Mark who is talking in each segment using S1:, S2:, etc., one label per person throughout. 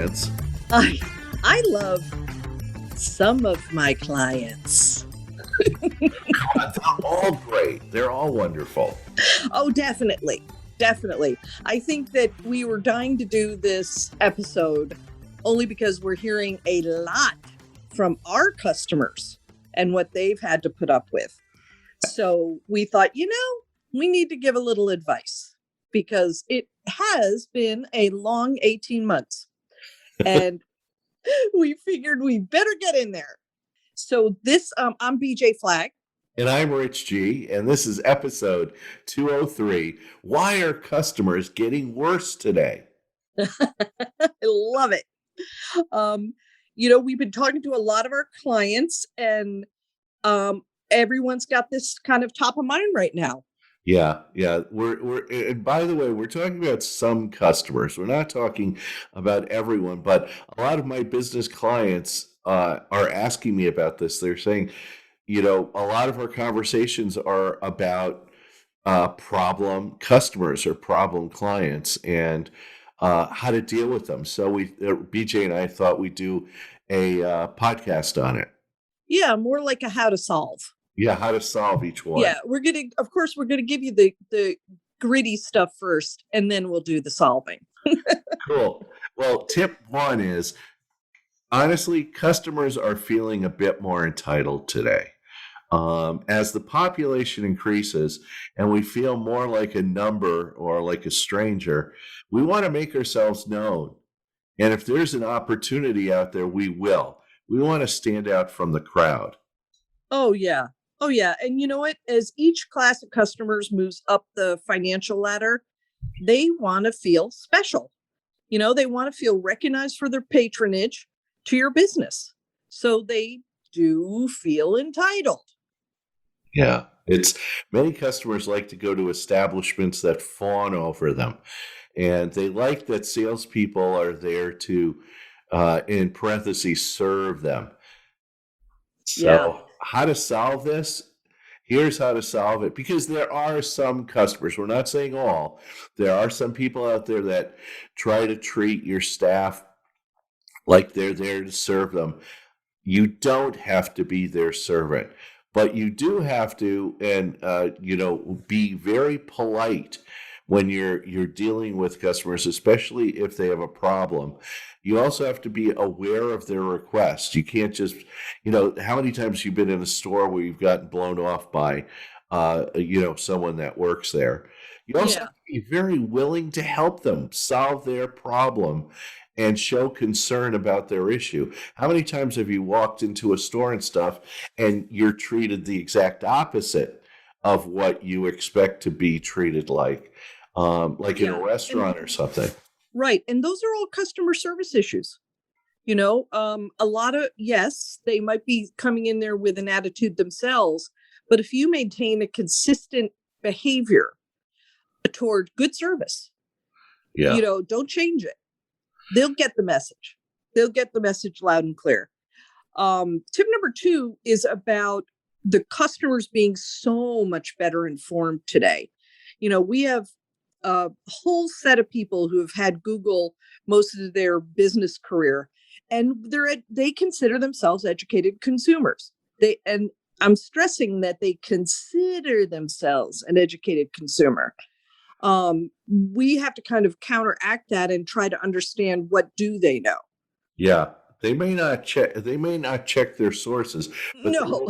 S1: clients?
S2: I I love some of my clients.
S1: They're all great. They're all wonderful.
S2: Oh, definitely. Definitely. I think that we were dying to do this episode only because we're hearing a lot from our customers and what they've had to put up with. So we thought, we need to give a little advice because it has been a long 18 months and we figured we better get in there. So I'm BJ Flagg.
S1: And I'm Rich G, and this is episode 203. Why are customers getting worse today?
S2: I love it. Um, we've been talking to a lot of our clients, and everyone's got this kind of top of mind right now.
S1: Yeah. And by the way, we're talking about some customers. We're not talking about everyone, but a lot of my business clients are asking me about this. They're saying, a lot of our conversations are about problem customers or problem clients and how to deal with them. So BJ and I thought we'd do a podcast on it.
S2: Yeah, more like a how to solve.
S1: Yeah, how to solve each one.
S2: Yeah, we're gonna give you the gritty stuff first, and then we'll do the solving.
S1: Cool. Well, tip one is, honestly, customers are feeling a bit more entitled today. As the population increases and we feel more like a number or like a stranger, we want to make ourselves known. And if there's an opportunity out there, we will. We want to stand out from the crowd.
S2: Oh, yeah. Oh, yeah. And you know what? As each class of customers moves up the financial ladder, they want to feel special. They want to feel recognized for their patronage to your business. So they do feel entitled.
S1: Yeah, it's many customers like to go to establishments that fawn over them, and they like that salespeople are there to, in parentheses, serve them. So,
S2: Yeah.
S1: how to solve this? Here's how to solve it, because there are some customers, we're not saying all, there are some people out there that try to treat your staff like they're there to serve them. You don't have to be their servant, but you do have to, and be very polite when you're dealing with customers, especially if they have a problem. You also have to be aware of their requests. You can't just, how many times you've been in a store where you've gotten blown off by, someone that works there. You also have to be very willing to help them solve their problem and show concern about their issue. How many times have you walked into a store and stuff and you're treated the exact opposite of what you expect to be treated like in a restaurant or something?
S2: Right. And those are all customer service issues. A lot of, yes, they might be coming in there with an attitude themselves, but if you maintain a consistent behavior toward good service, don't change it. They'll get the message. They'll get the message loud and clear. Tip number 2 is about the customers being so much better informed today. We have a whole set of people who have had Google most of their business career, and they consider themselves educated consumers. And I'm stressing that they consider themselves an educated consumer. We have to kind of counteract that and try to understand, what do they know?
S1: Yeah, they may not check their sources, but
S2: No.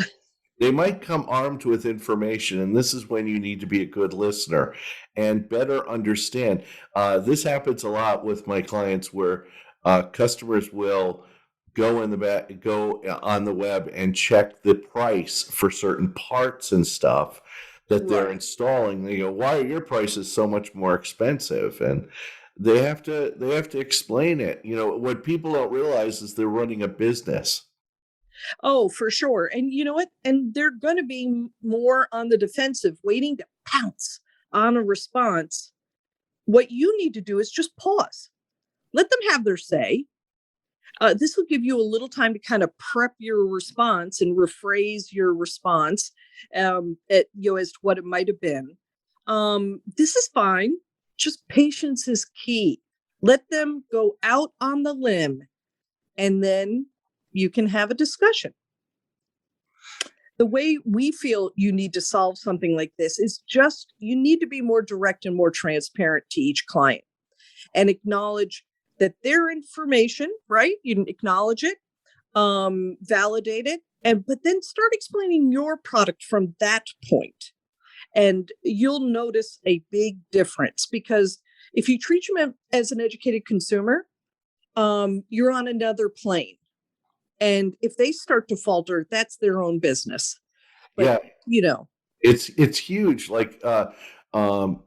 S1: they might come armed with information, and this is when you need to be a good listener and better understand. This happens a lot with my clients, where customers will go on the web and check the price for certain parts and stuff that they're installing. They go, "Why are your prices so much more expensive?" And they have to explain it. What people don't realize is they're running a business.
S2: Oh, for sure. And you know what? And they're going to be more on the defensive, waiting to pounce on a response. What you need to do is just pause. Let them have their say. This will give you a little time to kind of prep your response and rephrase your response as to what it might have been. This is fine. Just patience is key. Let them go out on the limb, and then you can have a discussion. The way we feel you need to solve something like this is just you need to be more direct and more transparent to each client and acknowledge that their information, right? You can acknowledge it, validate it, but then start explaining your product from that point. And you'll notice a big difference, because if you treat them as an educated consumer, you're on another plane. And if they start to falter, that's their own business. But,
S1: Yeah,
S2: you know,
S1: it's huge. Like I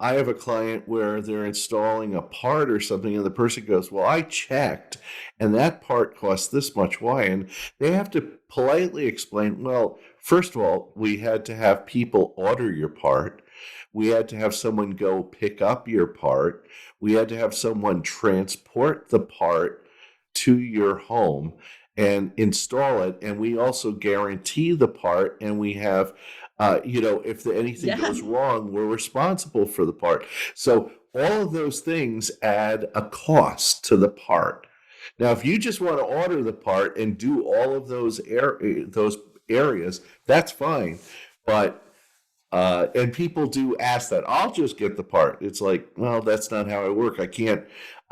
S1: have a client where they're installing a part or something, and the person goes, "Well, I checked, and that part costs this much. Why?" And they have to politely explain, "Well, first of all, we had to have people order your part. We had to have someone go pick up your part. We had to have someone transport the part to your home and install it. And we also guarantee the part, and we have, if anything
S2: yeah,
S1: goes wrong, we're responsible for the part." So all of those things add a cost to the part. Now, if you just want to order the part and do all of those areas, that's fine. But and people do ask that. I'll just get the part. It's like, well, that's not how I work.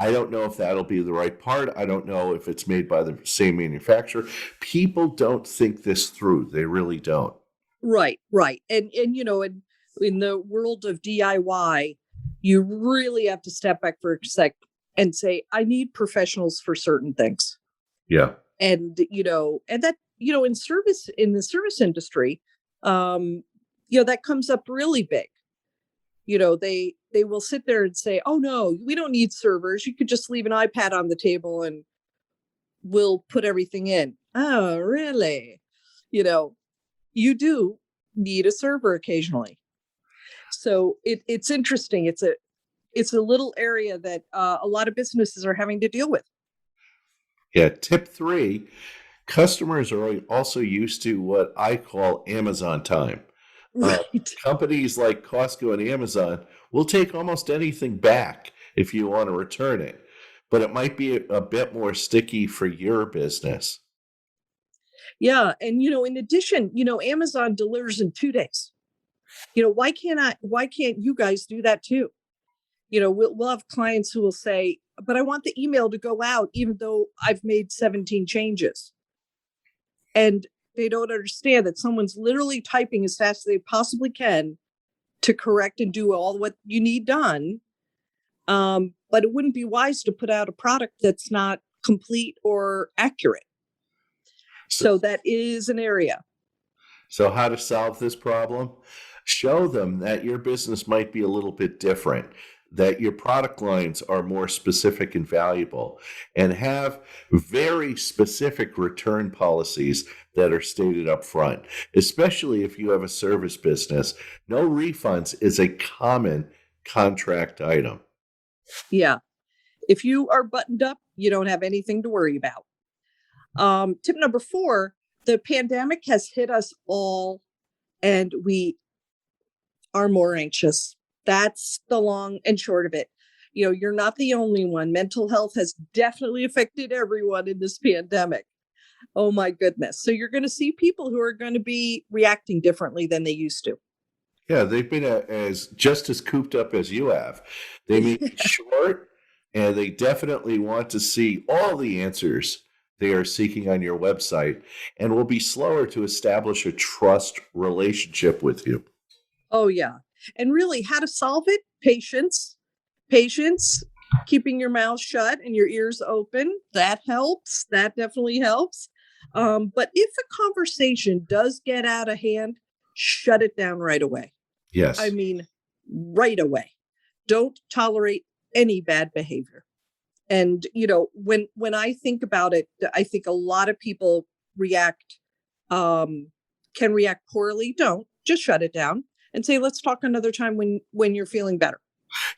S1: I don't know if that'll be the right part. I don't know if it's made by the same manufacturer. People don't think this through. They really don't.
S2: right, right. And in the world of DIY, you really have to step back for a sec and say, I need professionals for certain things.
S1: Yeah.
S2: And and that, in the service industry, that comes up really big. They will sit there and say, oh no, we don't need servers, you could just leave an iPad on the table and we'll put everything in. Oh really? You do need a server occasionally. So it's interesting. It's a little area that a lot of businesses are having to deal with.
S1: Yeah. Tip 3, customers are also used to what I call Amazon time. Uh,
S2: Right.
S1: Companies like Costco and Amazon will take almost anything back if you want to return it, but it might be a bit more sticky for your business.
S2: Yeah, and in addition, Amazon delivers in 2 days. Why can't you guys do that too? We'll have clients who will say, but I want the email to go out even though I've made 17 changes. And they don't understand that someone's literally typing as fast as they possibly can to correct and do all what you need done. But it wouldn't be wise to put out a product that's not complete or accurate.
S1: So,
S2: So that is an area.
S1: so how to solve this problem? Show them that your business might be a little bit different, that your product lines are more specific and valuable, and have very specific return policies that are stated up front. Especially if you have a service business, no refunds is a common contract item.
S2: Yeah. If you are buttoned up, you don't have anything to worry about. Tip number 4, the pandemic has hit us all and we are more anxious. That's the long and short of it. You're not the only one. Mental health has definitely affected everyone in this pandemic. Oh my goodness. So you're going to see people who are going to be reacting differently than they used to.
S1: Yeah, they've been as just as cooped up as you have. They may be short, and they definitely want to see all the answers they are seeking on your website, and will be slower to establish a trust relationship with you.
S2: Oh yeah. And really, how to solve it? Patience, keeping your mouth shut and your ears open. That helps. That definitely helps. But if a conversation does get out of hand, shut it down right away. I
S1: Yes.
S2: mean, right away. Don't tolerate any bad behavior. And when I think about it, I think a lot of people react can react poorly. Don't just shut it down and say, let's talk another time when you're feeling better.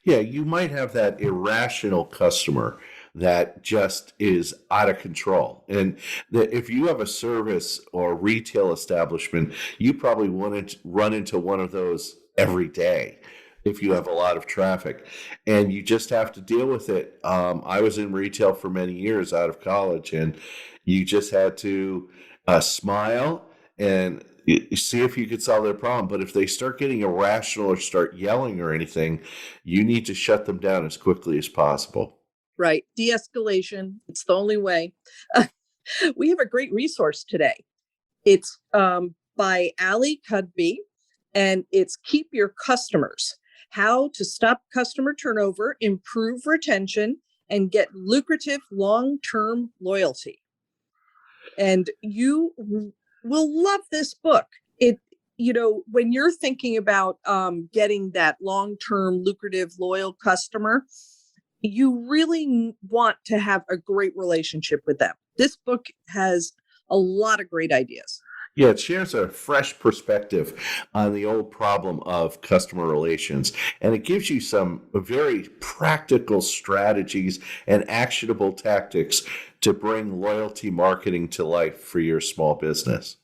S1: Yeah, you might have that irrational customer that just is out of control. And that if you have a service or retail establishment, you probably want to run into one of those every day. if you have a lot of traffic, and you just have to deal with it. I was in retail for many years out of college, and you just had to smile and see if you could solve their problem. But if they start getting irrational or start yelling or anything, you need to shut them down as quickly as possible.
S2: Right. De-escalation. It's the only way. We have a great resource today. It's by Ali Cudby, and it's Keep Your Customers: How to Stop Customer Turnover, Improve Retention, and Get Lucrative Long-Term Loyalty. And you will love this book. When you're thinking about getting that long-term, lucrative, loyal customer, you really want to have a great relationship with them. This book has a lot of great ideas.
S1: Yeah, it shares a fresh perspective on the old problem of customer relations, and it gives you some very practical strategies and actionable tactics to bring loyalty marketing to life for your small business.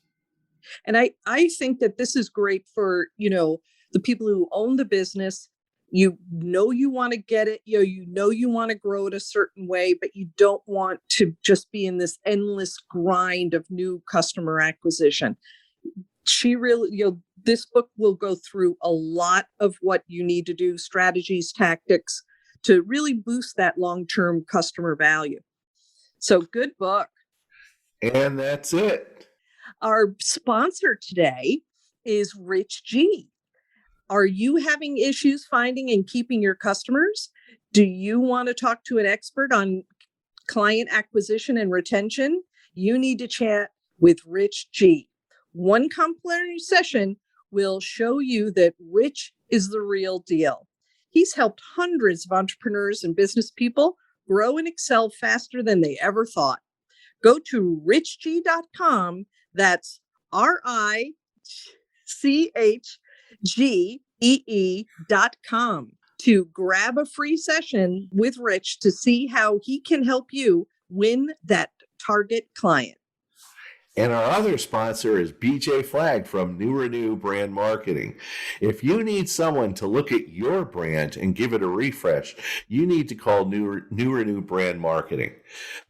S2: And I think that this is great for, the people who own the business. You want to get it, you want to grow it a certain way, but you don't want to just be in this endless grind of new customer acquisition. This book will go through a lot of what you need to do, strategies, tactics to really boost that long-term customer value. So good book.
S1: And that's it.
S2: Our sponsor today is Rich G. Are you having issues finding and keeping your customers? Do you want to talk to an expert on client acquisition and retention? You need to chat with Rich G. One complimentary session will show you that Rich is the real deal. He's helped hundreds of entrepreneurs and business people grow and excel faster than they ever thought. Go to richg.com. That's RICHGEE.com to grab a free session with Rich to see how he can help you win that target client.
S1: And our other sponsor is BJ Flagg from New Renew Brand Marketing. If you need someone to look at your brand and give it a refresh, you need to call New Renew Brand Marketing.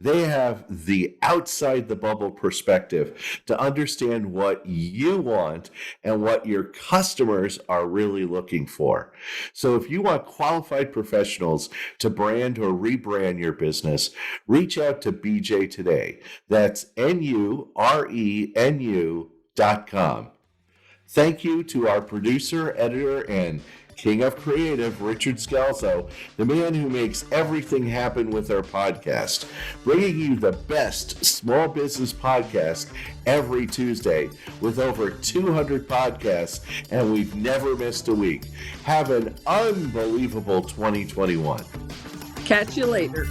S1: They have the outside the bubble perspective to understand what you want and what your customers are really looking for. So if you want qualified professionals to brand or rebrand your business, reach out to BJ today. That's NURENU.com. Thank you to our producer, editor, and king of creative, Richard Scalzo, the man who makes everything happen with our podcast, bringing you the best small business podcast every Tuesday with over 200 podcasts, and we've never missed a week. Have an unbelievable 2021.
S2: Catch you later.